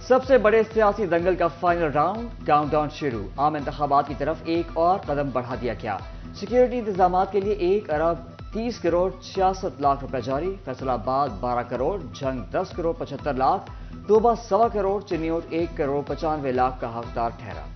سب سے بڑے سیاسی دنگل کا فائنل راؤنڈ، کاؤنٹ ڈاؤن شروع، عام انتخابات کی طرف ایک اور قدم بڑھا دیا گیا۔ سیکیورٹی انتظامات کے لیے 1 ارب 30 کروڑ 66 لاکھ روپے جاری، فیصل آباد 12 کروڑ، جھنگ 10 کروڑ 75 لاکھ، توبہ 1.25 کروڑ، چنیوٹ 1 کروڑ 95 لاکھ کا حقدار ٹھہرا۔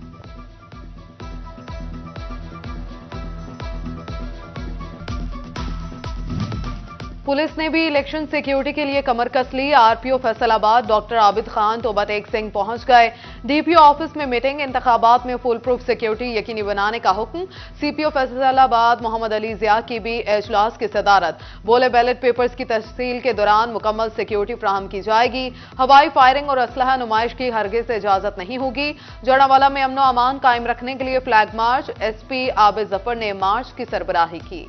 پولیس نے بھی الیکشن سیکیورٹی کے لیے کمر کس لی۔ آر پی او فیصل آباد ڈاکٹر عابد خان توبہ ٹیک سنگھ پہنچ گئے۔ ڈی پی او آفس میں میٹنگ، انتخابات میں فول پروف سیکیورٹی یقینی بنانے کا حکم۔ سی پی او فیصل آباد محمد علی ضیاء کی بھی اجلاس کی صدارت۔ بولے بیلٹ پیپرز کی ترسیل کے دوران مکمل سیکیورٹی فراہم کی جائے گی۔ ہوائی فائرنگ اور اسلحہ نمائش کی ہرگز اجازت نہیں ہوگی۔ جڑاوالا میں امن و امان قائم رکھنے کے لیے فلیگ مارچ، ایس پی عابد ظفر نے مارچ کی سربراہی کی۔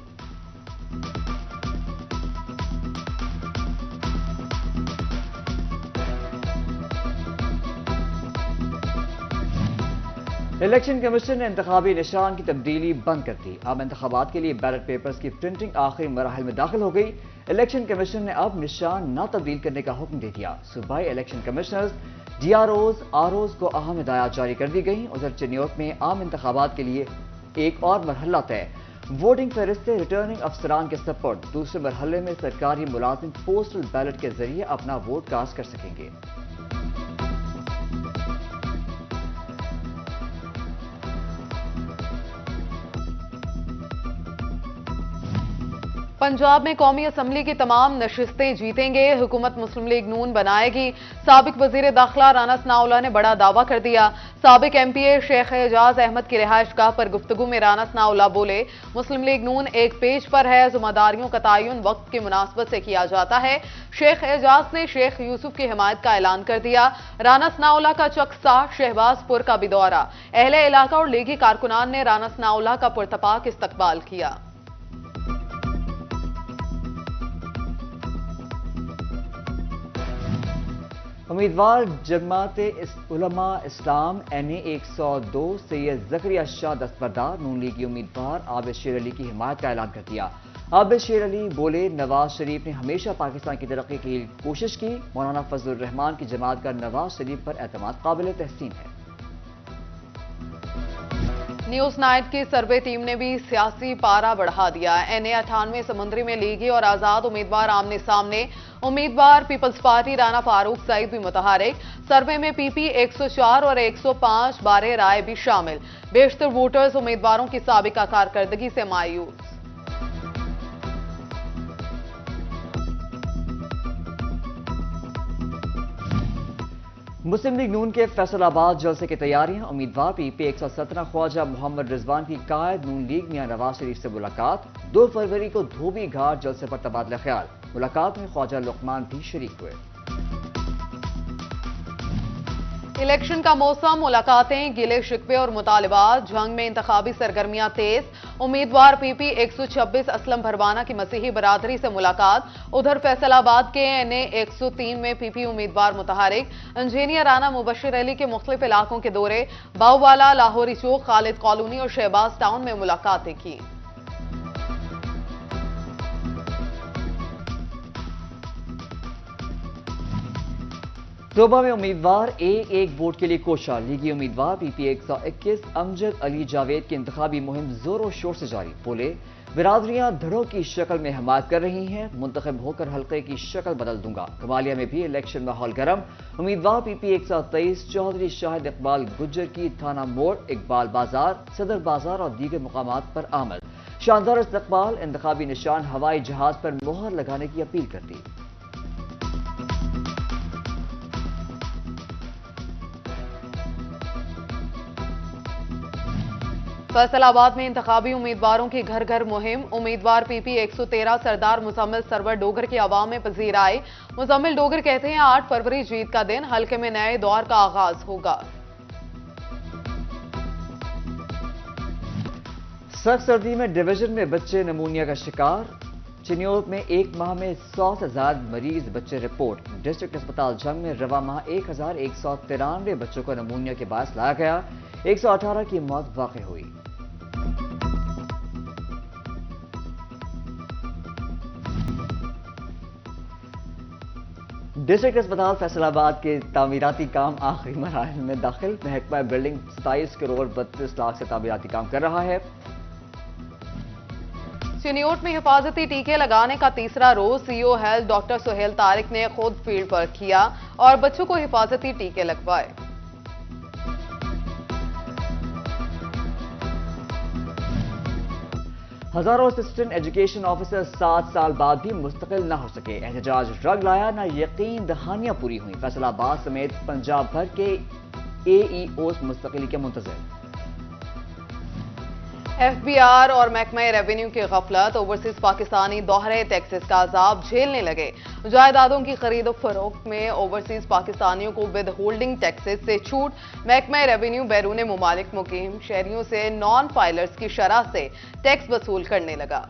الیکشن کمیشن نے انتخابی نشان کی تبدیلی بند کر دی۔ عام انتخابات کے لیے بیلٹ پیپرز کی پرنٹنگ آخری مراحل میں داخل ہو گئی۔ الیکشن کمیشن نے اب نشان نہ تبدیل کرنے کا حکم دے دیا۔ صوبائی election commissioners, D R Os, R Os کو اہم ہدایات جاری کر دی گئیں۔ ادھر چنیوٹ میں عام انتخابات کے لیے ایک اور مرحلہ طے، ووٹنگ فہرستیں ریٹرننگ افسران کے سپرد۔ دوسرے مرحلے میں سرکاری ملازم پوسٹل بیلٹ کے ذریعے اپنا ووٹ کاسٹ کر سکیں گے۔ پنجاب میں قومی اسمبلی کی تمام نشستیں جیتیں گے، حکومت مسلم لیگ نون بنائے گی۔ سابق وزیر داخلہ رانا ثناءاللہ نے بڑا دعویٰ کر دیا۔ سابق ایم پی اے شیخ اعجاز احمد کی رہائش گاہ پر گفتگو میں رانا ثناءاللہ بولے، مسلم لیگ نون ایک پیج پر ہے، ذمہ داریوں کا تعین وقت کی مناسبت سے کیا جاتا ہے۔ شیخ اعجاز نے شیخ یوسف کی حمایت کا اعلان کر دیا۔ رانا ثناءاللہ کا چکسا شہباز پور کا بھی دورہ، اہل علاقہ اور لیگی کارکنان نے رانا ثناءاللہ کا پرتپاک استقبال کیا۔ امیدوار جماعت علماء اسلام این اے 102 سید زکریا شاہ دستبردار نون لیگی امیدوار عابد شیر علی کی حمایت کا اعلان کر دیا۔ عابد شیر علی بولے، نواز شریف نے ہمیشہ پاکستان کی ترقی کی کوشش کی، مولانا فضل الرحمان کی جماعت کا نواز شریف پر اعتماد قابل تحسین ہے۔ نیوز نائٹ کی سروے ٹیم نے بھی سیاسی پارا بڑھا دیا۔ این اے 98 سمندری میں لیگی اور آزاد امیدوار آمنے سامنے، امیدوار پیپلز پارٹی رانا فاروق سعید بھی متحرک۔ سروے میں پی پی 104 اور 105 بارے رائے بھی شامل۔ بیشتر ووٹرز امیدواروں کی سابقہ کارکردگی سے مایوس۔ مسلم لیگ نون کے فیصل آباد جلسے کی تیاریاں، امیدوار پی پی 117 خواجہ محمد رضوان کی قائد نون لیگ میاں نواز شریف سے ملاقات۔ 2 فروری کو دھوبی گھاٹ جلسے پر تبادلہ خیال، ملاقات میں خواجہ لقمان بھی شریک ہوئے۔ الیکشن کا موسم، ملاقاتیں، گلے شکوے اور مطالبات، جنگ میں انتخابی سرگرمیاں تیز۔ امیدوار پی پی 126 اسلم بھروانہ کی مسیحی برادری سے ملاقات۔ ادھر فیصل آباد کے این اے 103 میں پی پی امیدوار متحرک۔ انجینئر رانا مبشر علی کے مختلف علاقوں کے دورے، باؤوالا، لاہوری چوک، خالد کالونی اور شہباز ٹاؤن میں ملاقاتیں کی۔ توبہ میں امیدوار ایک ووٹ کے لیے کوشاں، لیگی امیدوار پی پی 121 امجد علی جاوید کی انتخابی مہم زور و شور سے جاری، بولے برادریاں دھڑوں کی شکل میں حمایت کر رہی ہیں، منتخب ہو کر حلقے کی شکل بدل دوں گا۔ کمالیہ میں بھی الیکشن ماحول گرم، امیدوار پی پی 123 چودھری شاہد اقبال گجر کی تھانہ موڑ، اقبال بازار، صدر بازار اور دیگر مقامات پر آمد، شاندار استقبال، انتخابی نشان ہوائی جہاز پر مہر لگانے کی اپیل کر دی۔ فیصل آباد میں انتخابی امیدواروں کی گھر گھر مہم، امیدوار پی پی 113 سردار مزمل سرور ڈوگر کی عوام میں پذیر آئے۔ مزمل ڈوگر کہتے ہیں 8 فروری جیت کا دن، حلقے میں نئے دور کا آغاز ہوگا۔ سخت سردی میں ڈویژن میں بچے نمونیا کا شکار، چنیوٹ میں 1 ماہ میں 100 سے زائد مریض بچے رپورٹ۔ ڈسٹرکٹ اسپتال جنگ میں رواں ماہ 1193 بچوں کو نمونیا کے باعث لایا گیا، 118 کی موت واقع ہوئی۔ ڈسٹرکٹ اسپتال فیصل آباد کے تعمیراتی کام آخری مراحل میں داخل. محکمہ بلڈنگ 27 کروڑ 32 لاکھ سے تعمیراتی کام کر رہا ہے. چنیوٹ میں حفاظتی ٹیکے لگانے کا تیسرا روز C O health doctor Sohail Tariq نے خود فیلڈ پر کیا اور بچوں کو حفاظتی ٹیکے لگوائے. ہزاروں اسسٹنٹ ایجوکیشن آفیسر 7 سال بعد بھی مستقل نہ ہو سکے. احتجاج رنگ لایا، نہ یقین دہانیاں پوری ہوئیں. فیصل آباد سمیت پنجاب بھر کے اے ای اوز مستقلی کے منتظر. ایف بی آر اور محکمہ ریونیو کی غفلت، اوورسیز پاکستانی دوہرے ٹیکسز کا عذاب جھیلنے لگے. جائیدادوں کی خرید و فروخت میں اوورسیز پاکستانیوں کو ود ہولڈنگ ٹیکسز سے چھوٹ. محکمہ ریونیو بیرون ممالک مقیم شہریوں سے نان فائلرز کی شرح سے ٹیکس وصول کرنے لگا.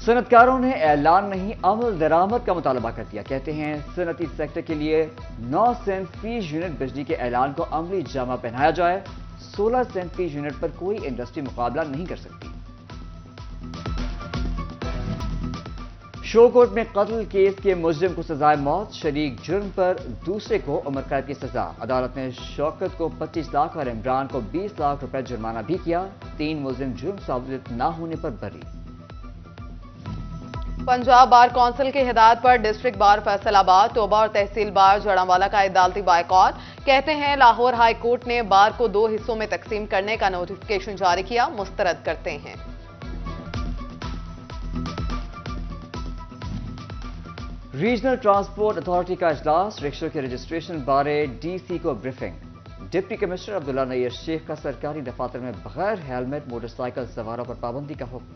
صنعتکاروں نے اعلان نہیں عمل درآمد کا مطالبہ کر دیا. کہتے ہیں صنعتی سیکٹر کے لیے 9 سینٹ فی یونٹ بجلی کے اعلان کو عملی جامہ پہنایا جائے. 16 سینٹ فی یونٹ پر کوئی انڈسٹری مقابلہ نہیں کر سکتی. شوکوٹ میں قتل کیس کے ملزم کو سزائے موت. شریک جرم پر دوسرے کو عمر قید کی سزا. عدالت نے شوکت کو 25 لاکھ اور عمران کو 20 لاکھ روپے جرمانہ بھی کیا. 3 ملزم جرم ثابت نہ ہونے پر بری. پنجاب بار کونسل کی ہدایت پر ڈسٹرکٹ بار فیصل آباد، توبہ اور تحصیل بار جڑانوالا کا عدالتی بائیکاٹ. کہتے ہیں لاہور ہائی کورٹ نے بار کو 2 حصوں میں تقسیم کرنے کا نوٹیفکیشن جاری کیا، مسترد کرتے ہیں. ریجنل ٹرانسپورٹ اتھارٹی کا اجلاس. رکشوں کے رجسٹریشن بارے ڈی سی کو بریفنگ. ڈپٹی کمشنر عبداللہ نیر شیخ کا سرکاری دفاتر میں بغیر ہیلمٹ موٹر سائیکل سواروں پر پابندی کا حکم.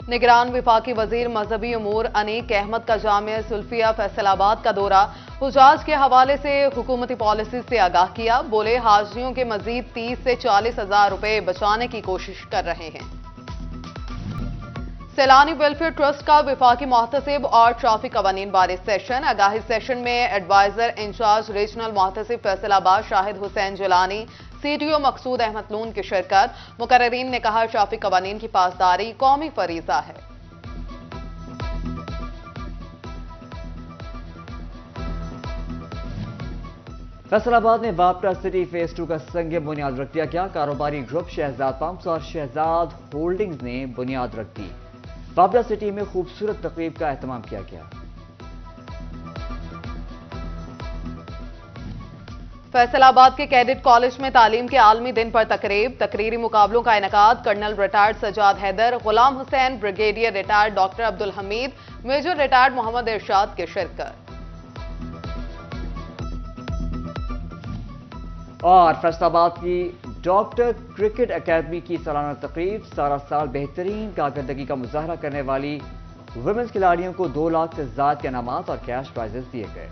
نگران وفاقی وزیر مذہبی امور انیک احمد کا جامعہ سلفیہ فیصل آباد کا دورہ. حجاج کے حوالے سے حکومتی پالیسی سے آگاہ کیا. بولے حاجیوں کے مزید 30 سے 40 ہزار روپے بچانے کی کوشش کر رہے ہیں. سیلانی ویلفیئر ٹرسٹ کا وفاقی محتسب اور ٹریفک قوانین بارے سیشن. آگاہی سیشن میں ایڈوائزر انچارج ریجنل محتسب فیصل آباد شاہد حسین جیلانی، سی ڈی او مقصود احمد لون کی شرکت. مقررین نے کہا ٹریفک قوانین کی پاسداری قومی فریضہ ہے. فیصل آباد میں وابٹا سٹی فیز 2 کا سنگ بنیاد رکھ دیا گیا. کاروباری گروپ شہزاد پمپس اور شہزاد ہولڈنگز نے بنیاد رکھ دی. وابٹا سٹی میں خوبصورت تقریب کا اہتمام کیا گیا. فیصل آباد کے کیڈٹ کالج میں تعلیم کے عالمی دن پر تقریب. تقریری مقابلوں کا انعقاد. Colonel retired Sajjad Haider, Ghulam Hussain, brigadier retired doctor Abdul Hamid, major retired Muhammad Irshad کی شرکت. اور فیصل آباد کی ڈاکٹر کرکٹ اکیڈمی کی سالانہ تقریب. سارا سال بہترین کارکردگی کا مظاہرہ کرنے والی ویمنز کھلاڑیوں کو 2 لاکھ سے زائد کے انعامات اور کیش پرائزز دیے گئے.